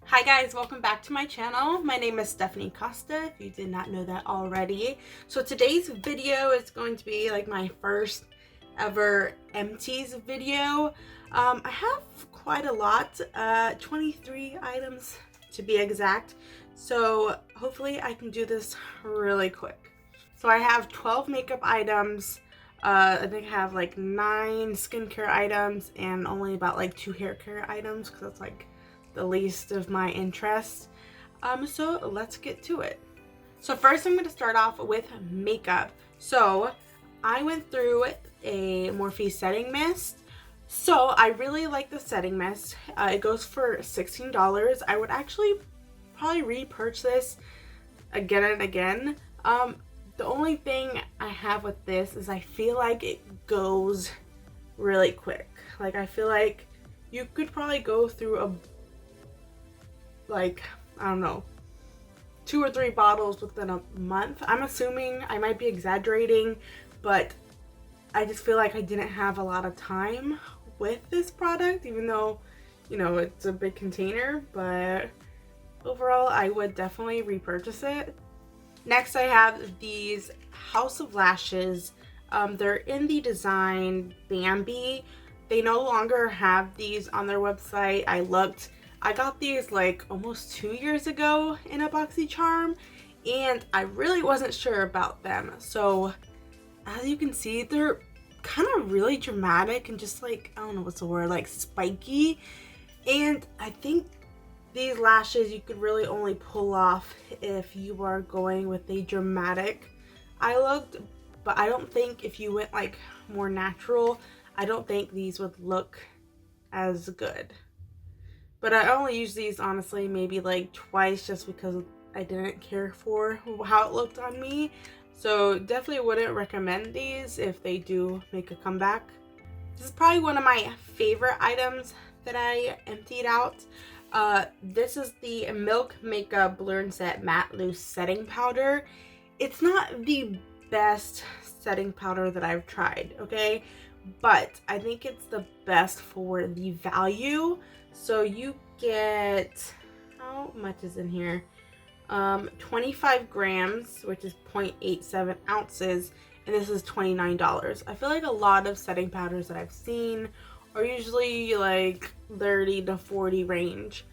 Hi guys, welcome back to my channel. My name is Stephanie Costa, if you did not know that already. So today's video is going to be like my first ever Empties video. I have quite a lot, 23 items to be exact. So hopefully I can do this really quick. So I have 12 makeup items. I think I have like 9 skincare items and only about like 2 hair care items because that's like the least of my interest. So let's get to it. So first I'm going to start off with makeup. So I went through a Morphe setting mist. So I really like the setting mist. It goes for $16. I would actually probably repurchase this again and again. The only thing I have with this is I feel like it goes really quick. Like I feel like you could probably go through I don't know, 2 or 3 bottles within a month. I'm assuming, I might be exaggerating, but I just feel like I didn't have a lot of time with this product, even though, you know, it's a big container, but overall I would definitely repurchase it. Next I have these House of Lashes. They're in the design Bambi. They no longer have these on their website. I got these like almost 2 years ago in a BoxyCharm, and I really wasn't sure about them. So as you can see, they're kind of really dramatic and just like, I don't know what's the word, like spiky. And I think these lashes you could really only pull off if you are going with a dramatic eye look, but I don't think if you went like more natural, I don't think these would look as good. But I only use these honestly maybe like twice just because I didn't care for how it looked on me. So definitely wouldn't recommend these if they do make a comeback. This is probably one of my favorite items that I emptied out. This is the Milk Makeup Blur and Set Matte Loose Setting Powder. It's not the best setting powder that I've tried, okay? But I think it's the best for the value. So you get, how much is in here? 25 grams, which is 0.87 ounces, and this is $29. I feel like a lot of setting powders that I've seen are usually like 30 to 40 range.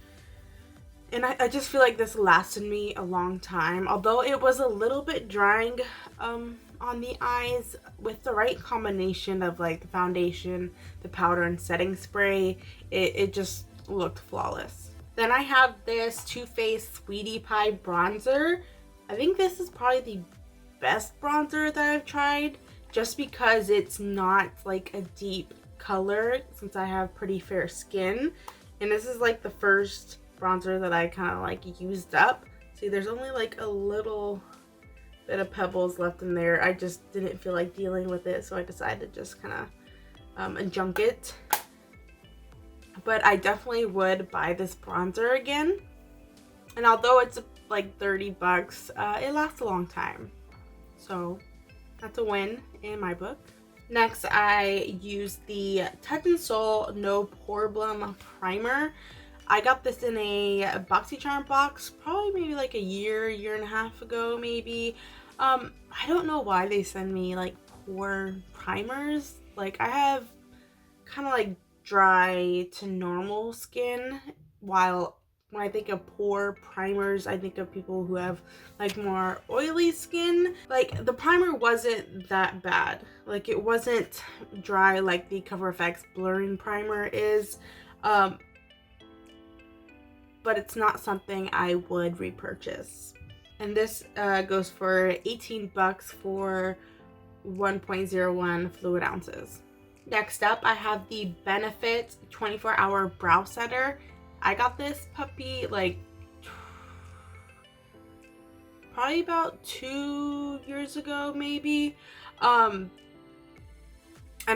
And I just feel like this lasted me a long time. Although it was a little bit drying on the eyes, with the right combination of like the foundation, the powder, and setting spray, it just looked flawless. Then I have this Too Faced Sweetie Pie bronzer. I think this is probably the best bronzer that I've tried, just because it's not like a deep color since I have pretty fair skin, and this is like the first bronzer that I kind of like used up. See, there's only like a little bit of pebbles left in there. I just didn't feel like dealing with it, so I decided to just kind of junk it. But I definitely would buy this bronzer again, and although it's like 30 bucks, it lasts a long time, so that's a win in my book. Next, I use the Touch in Sol No Problem Primer. I got this in a BoxyCharm box probably maybe like a year and a half ago maybe. I don't know why they send me like pore primers. Like I have kind of like dry to normal skin, while when I think of pore primers, I think of people who have like more oily skin. Like the primer wasn't that bad. Like it wasn't dry like the Cover FX blurring primer is. But it's not something I would repurchase. And this goes for 18 bucks for 1.01 fluid ounces. Next up, I have the Benefit 24-hour brow setter. I got this puppy like probably about 2 years ago maybe. And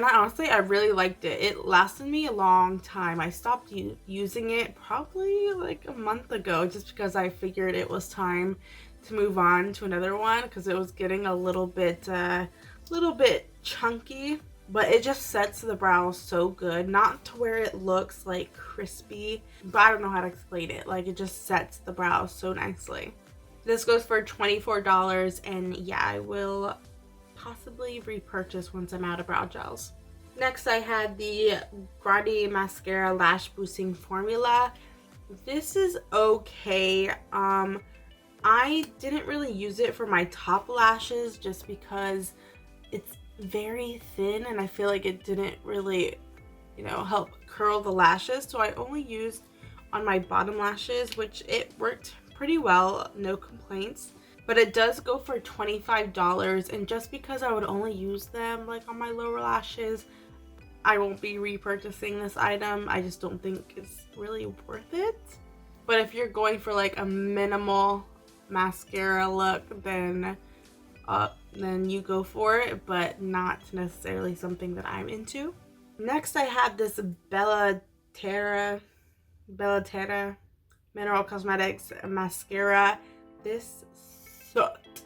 I really liked it. It lasted me a long time. I stopped using it probably like a month ago just because I figured it was time to move on to another one because it was getting a little bit chunky. but it just sets the brows so good. Not to where it looks like crispy, but I don't know how to explain it. Like, it just sets the brows so nicely. This goes for $24, and yeah, I will possibly repurchase once I'm out of brow gels. Next, I had the Rebuy mascara lash boosting formula. This is okay. I didn't really use it for my top lashes just because it's very thin and I feel like it didn't really, help curl the lashes. So I only used on my bottom lashes, which it worked pretty well, no complaints. But it does go for $25, and just because I would only use them like on my lower lashes, I won't be repurchasing this item. I just don't think it's really worth it. But if you're going for like a minimal mascara look, then you go for it, but not necessarily something that I'm into. Next, I have this Bella Terra Mineral Cosmetics mascara. This sucked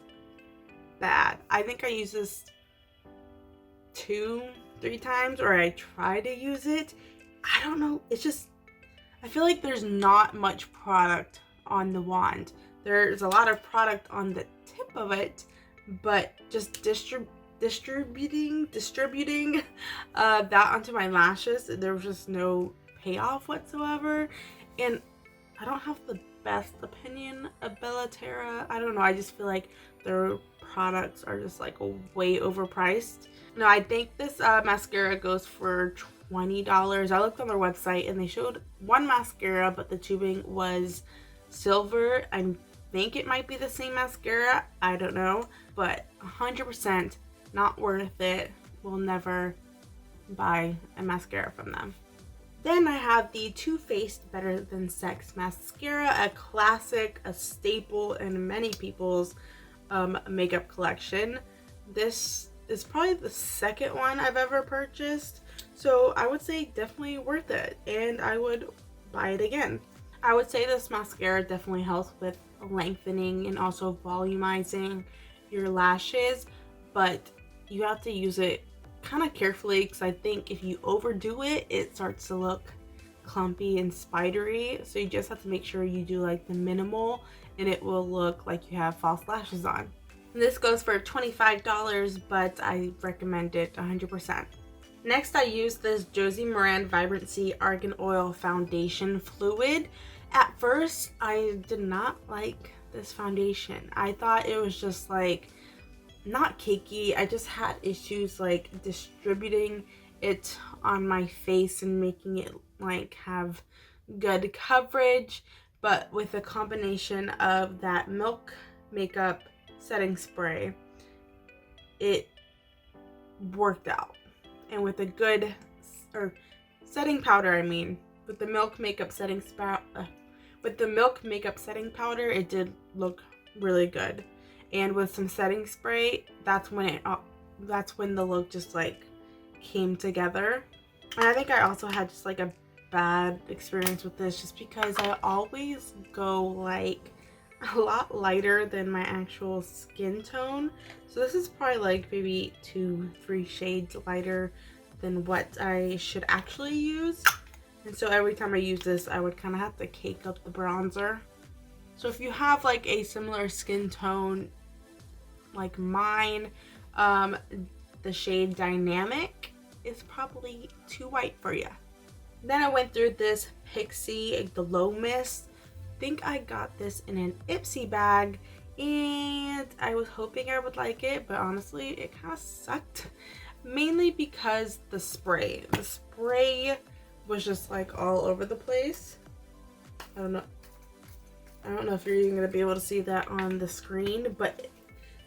bad. I think I used this 2-3 times, or I tried to use it. I don't know. It's just, I feel like there's not much product on the wand. There's a lot of product on the tip of it, but just distributing that onto my lashes, there was just no payoff whatsoever. And I don't have the best opinion of Bella Terra. I don't know. I just feel like their products are just like way overpriced. No, I think this mascara goes for $20. I looked on their website and they showed one mascara, but the tubing was silver. I think it might be the same mascara. I don't know, but 100% not worth it. Will never buy a mascara from them. Then I have the Too Faced Better Than Sex mascara, a classic, a staple in many people's makeup collection. This is probably the second one I've ever purchased, so I would say definitely worth it, and I would buy it again. I would say this mascara definitely helps with lengthening and also volumizing your lashes, but you have to use it kind of carefully, because I think if you overdo it, it starts to look clumpy and spidery. So you just have to make sure you do like the minimal, and it will look like you have false lashes on. And this goes for $25, but I recommend it 100%. Next, I used this Josie Maran Vibrancy Argan Oil Foundation Fluid. At first, I did not like this foundation. I thought it was just like not cakey. I just had issues like distributing it on my face and making it like have good coverage. But with a combination of that Milk Makeup setting spray, it worked out. And with a good, or setting powder, I mean, with the Milk Makeup setting powder, it did look really good. And with some setting spray, that's when the look just like came together. And I think I also had just like a bad experience with this, just because I always go like a lot lighter than my actual skin tone. So this is probably like maybe 2-3 shades lighter than what I should actually use. And so every time I use this, I would kind of have to cake up the bronzer. So if you have like a similar skin tone like mine, the shade Dynamic is probably too white for you. Then I went through this Pixie Glow Mist. I think I got this in an Ipsy bag, and I was hoping I would like it, but honestly it kind of sucked, mainly because the spray was just like all over the place. I don't know if you're even gonna be able to see that on the screen, but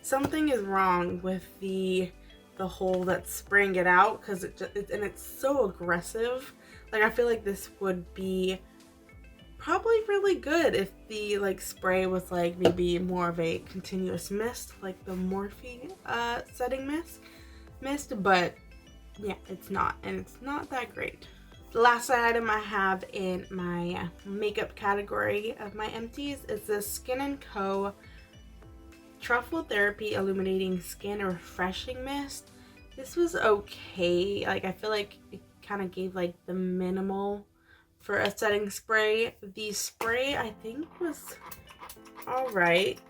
something is wrong with the hole that's spraying it out, because it's so aggressive. Like, I feel like this would be probably really good if the like spray was like maybe more of a continuous mist, like the Morphe setting mist, but yeah, it's not, and it's not that great. The last item I have in my makeup category of my empties is the Skin & Co. Truffle Therapy Illuminating Skin Refreshing Mist. This was okay. Like, I feel like it kind of gave like the minimal for a setting spray. The spray I think was all right.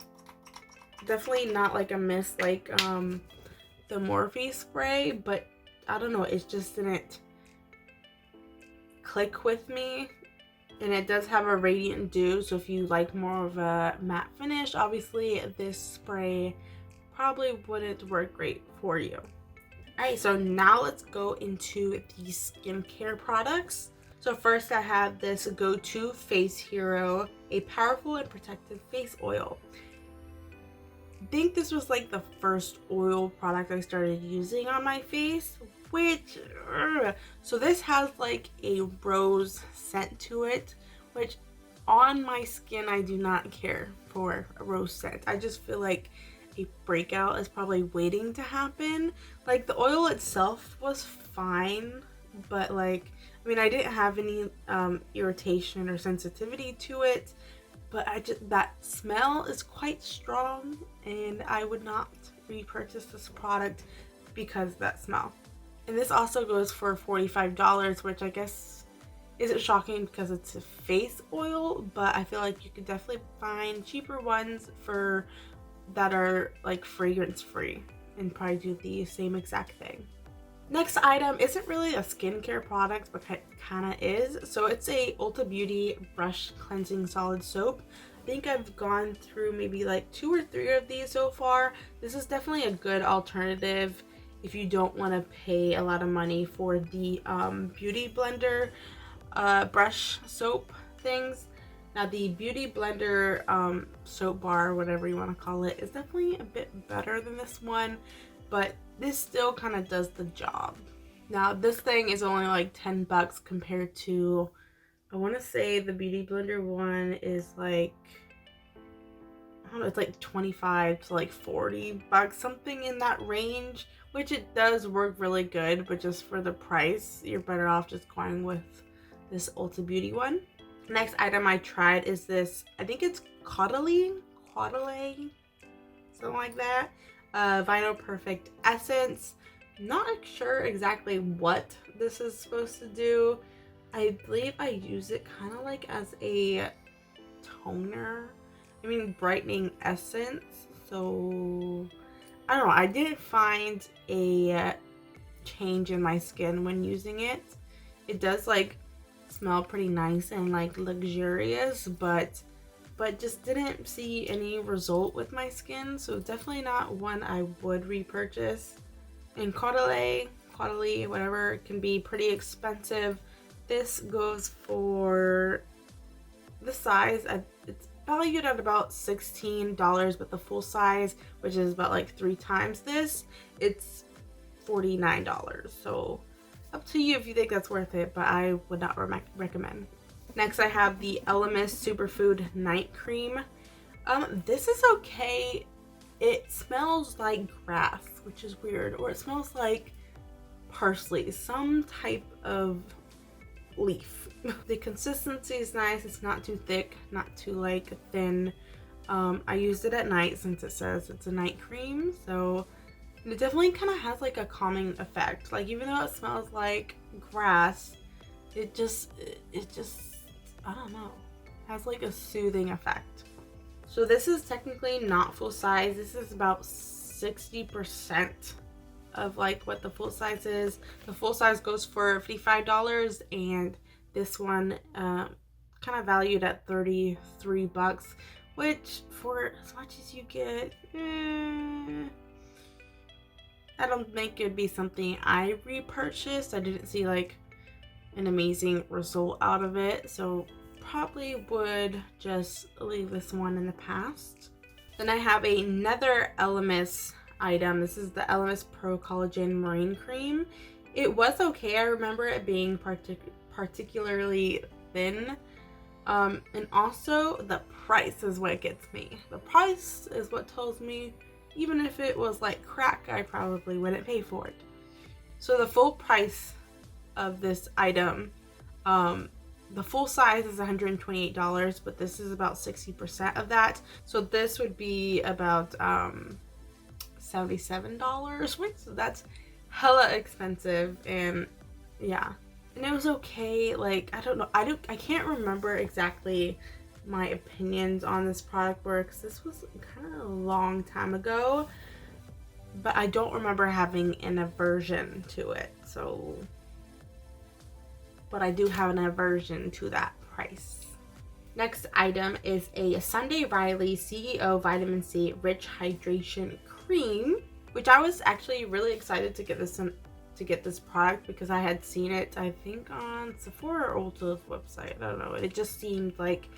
Definitely not like a mist like the Morphe spray, but I don't know, it just didn't click with me. And it does have a radiant dew, so if you like more of a matte finish, obviously this spray probably wouldn't work great for you. Alright, so now let's go into the skincare products. So first I have this Go-To Face Hero, a powerful and protective face oil. I think this was like the first oil product I started using on my face, which, so this has like a rose scent to it, which on my skin I do not care for a rose scent. I just feel like a breakout is probably waiting to happen. Like the oil itself was fine, but like, I mean, I didn't have any irritation or sensitivity to it, but that smell is quite strong, and I would not repurchase this product because of that smell. And this also goes for $45, which I guess isn't shocking because it's a face oil, but I feel like you could definitely find cheaper ones for that are like fragrance free and probably do the same exact thing. Next item isn't really a skincare product, but kind of is. So it's a Ulta Beauty Brush Cleansing Solid Soap. I think I've gone through maybe like 2 or 3 of these so far. This is definitely a good alternative if you don't want to pay a lot of money for the Beauty Blender brush soap things. Now the Beauty Blender soap bar, whatever you want to call it, is definitely a bit better than this one, but this still kind of does the job. Now this thing is only like 10 bucks compared to, I want to say the Beauty Blender one is like, I don't know, it's like 25 to like 40 bucks, something in that range, which it does work really good, but just for the price, you're better off just going with this Ulta Beauty one. Next item I tried is this, I think it's Caudalie, something like that. Vinyl Perfect Essence. Not sure exactly what this is supposed to do. I believe I use it kind of like as a toner. I mean, brightening essence. So, I don't know. I didn't find a change in my skin when using it. It does like smell pretty nice and like luxurious, but just didn't see any result with my skin, so definitely not one I would repurchase. And Caudalie, whatever, can be pretty expensive. This goes for the size, it's valued at about $16, but the full size, which is about like 3 times this, it's $49. So up to you if you think that's worth it, but I would not recommend. Next I have the Elemis Superfood Night Cream. This is okay. It smells like grass, which is weird, or it smells like parsley, some type of leaf. The consistency is nice. It's not too thick, not too like thin. I used it at night since it says it's a night cream, so it definitely kind of has like a calming effect. Like, even though it smells like grass, it just I don't know, has like a soothing effect. So this is technically not full size. This is about 60% of like what the full size is. The full size goes for $55, and this one kind of valued at 33 bucks, which for as much as you get, I don't think it'd be something I repurchased. I didn't see like an amazing result out of it, so probably would just leave this one in the past. Then I have another Elemis item. This is the Elemis Pro Collagen Marine Cream. It was okay. I remember it being particularly thin, and also the price is what gets me. The price is what tells me even if it was like crack, I probably wouldn't pay for it. So the full price of this item, the full size is $128, but this is about 60% of that. So this would be about $77, which, so that's hella expensive, and yeah. And it was okay. Like, I don't know. I can't remember exactly my opinions on this product were, because this was kind of a long time ago. But I don't remember having an aversion to it. So, but I do have an aversion to that price. Next item is a Sunday Riley CEO Vitamin C Rich Hydration Cream, which I was actually really excited to get this product because I had seen it, I think, on Sephora or Ulta's website. I don't know. It just seemed like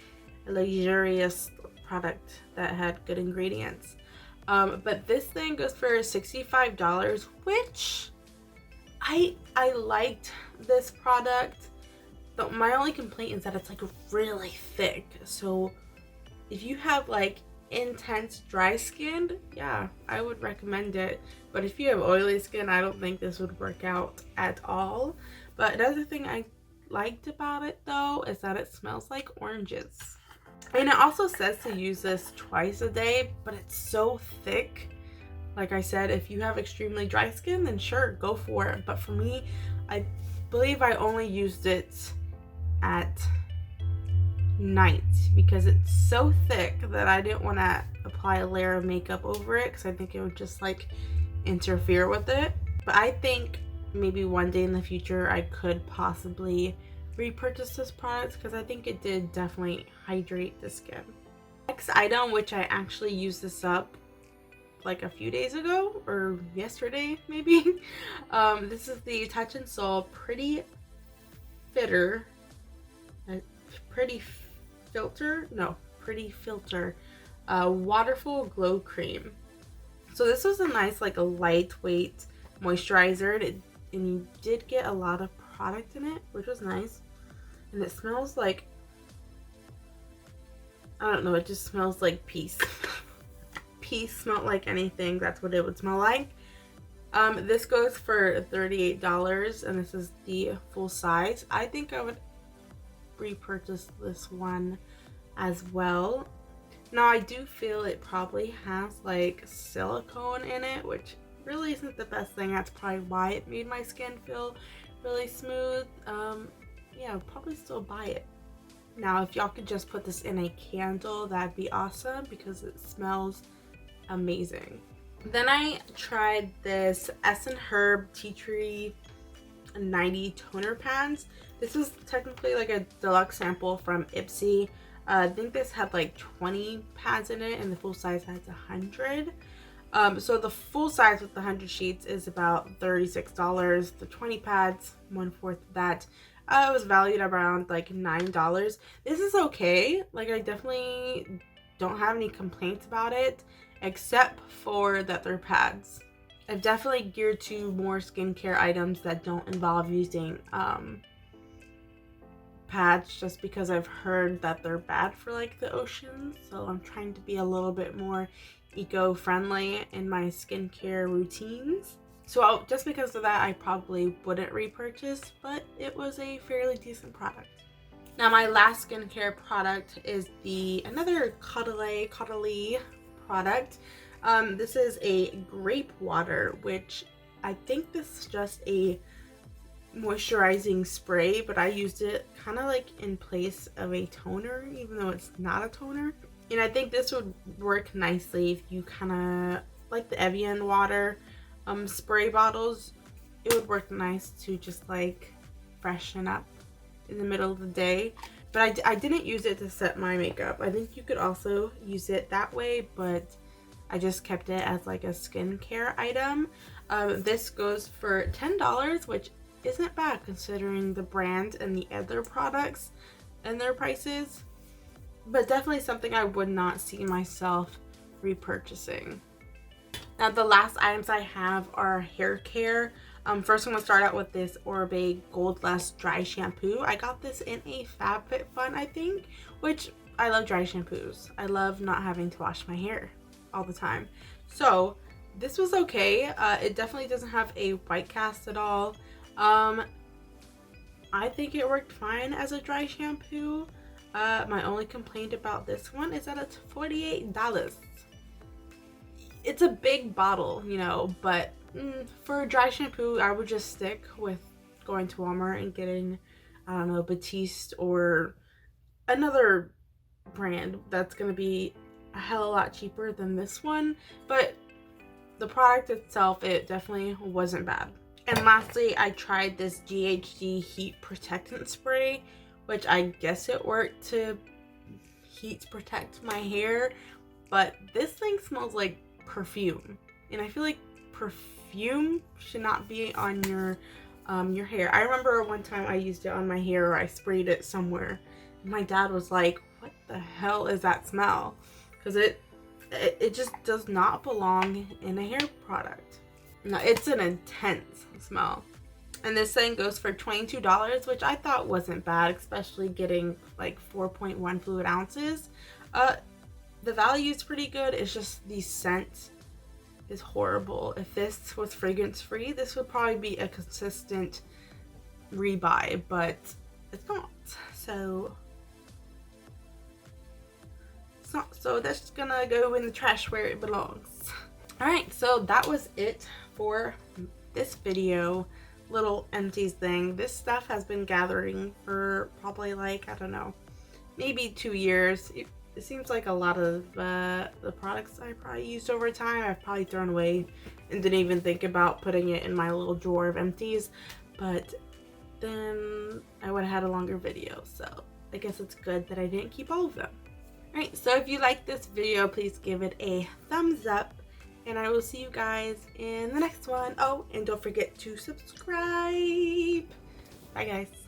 a luxurious product that had good ingredients. But this thing goes for $65, which I liked this product. But my only complaint is that it's like really thick. So if you have like intense dry skin, yeah, I would recommend it. But if you have oily skin, I don't think this would work out at all. But another thing I liked about it though is that it smells like oranges. And it also says to use this twice a day, but it's so thick. Like I said, if you have extremely dry skin, then sure, go for it. But for me, I believe I only used it at night because it's so thick that I didn't want to apply a layer of makeup over it because I think it would just like interfere with it. But I think maybe one day in the future I could possibly repurchase this product because I think it did definitely hydrate the skin. Next item, which I actually used this up like a few days ago or yesterday maybe. This is the Touch in Sol Pretty Filter Waterful Glow Cream. So this was a nice like a lightweight moisturizer, and you did get a lot of product in it, which was nice. And it smells like, I don't know, it just smells like peace. Peace smelled like anything, that's what it would smell like. This goes for $38, and this is the full size. I think I would repurchase this one as well. Now I do feel it probably has like silicone in it, which really isn't the best thing. That's probably why it made my skin feel really smooth. Yeah, I'll probably still buy it. Now if y'all could just put this in a candle, that'd be awesome because it smells amazing. Then I tried this Herb Tea Tree 90 toner pads. This was technically like a deluxe sample from Ipsy. I think this had like 20 pads in it and the full size has 100. So the full size with the 100 sheets is about $36. The 20 pads, 1/4 of that, it was valued around like $9. This is okay. Like, I definitely don't have any complaints about it, except for that they're pads. I've definitely geared to more skincare items that don't involve using pads, just because I've heard that they're bad for like the oceans. So I'm trying to be a little bit more eco-friendly in my skincare routines. So just because of that, I probably wouldn't repurchase, but it was a fairly decent product. Now my last skincare product is another Caudalie product. This is a grape water, which I think this is just a moisturizing spray, but I used it kind of like in place of a toner, even though it's not a toner. And I think this would work nicely if you kind of like the Evian water spray bottles. It would work nice to just like freshen up in the middle of the day. But I didn't use it to set my makeup. I think you could also use it that way, but I just kept it as like a skincare item. This goes for $10, which isn't bad considering the brand and the other products and their prices, but definitely something I would not see myself repurchasing. Now the last items I have are hair care. First I'm going to start out with this Oribe Gold Lust Dry Shampoo. I got this in a FabFitFun, I think, which I love dry shampoos. I love not having to wash my hair all the time. So this was okay. It definitely doesn't have a white cast at all. I think it worked fine as a dry shampoo. My only complaint about this one is that it's $48. it's a big bottle, you know, but for dry shampoo, I would just stick with going to Walmart and getting, I don't know, Batiste or another brand that's going to be a hell of a lot cheaper than this one. But the product itself, it definitely wasn't bad. And lastly, I tried this GHD heat protectant spray, which I guess it worked to heat protect my hair, but this thing smells like perfume, and I feel like perfume should not be on your hair. I remember one time I used it on my hair, or I sprayed it somewhere, and my dad was like, what the hell is that smell? Because it just does not belong in a hair product. No, it's an intense smell. And this thing goes for $22, which I thought wasn't bad, especially getting like 4.1 fluid ounces. The value is pretty good. It's just the scent is horrible. If this was fragrance free, this would probably be a consistent rebuy, but it's not. So it's not. So that's just gonna go in the trash where it belongs. All right, so that was it for this video. Little Empties thing. This stuff has been gathering for probably like, I don't know, maybe 2 years. It seems like a lot of the products I probably used over time I've probably thrown away and didn't even think about putting it in my little drawer of empties, but then I would have had a longer video, so I guess it's good that I didn't keep all of them. Alright, so if you like this video, please give it a thumbs up, and I will see you guys in the next one. Oh, and don't forget to subscribe. Bye guys.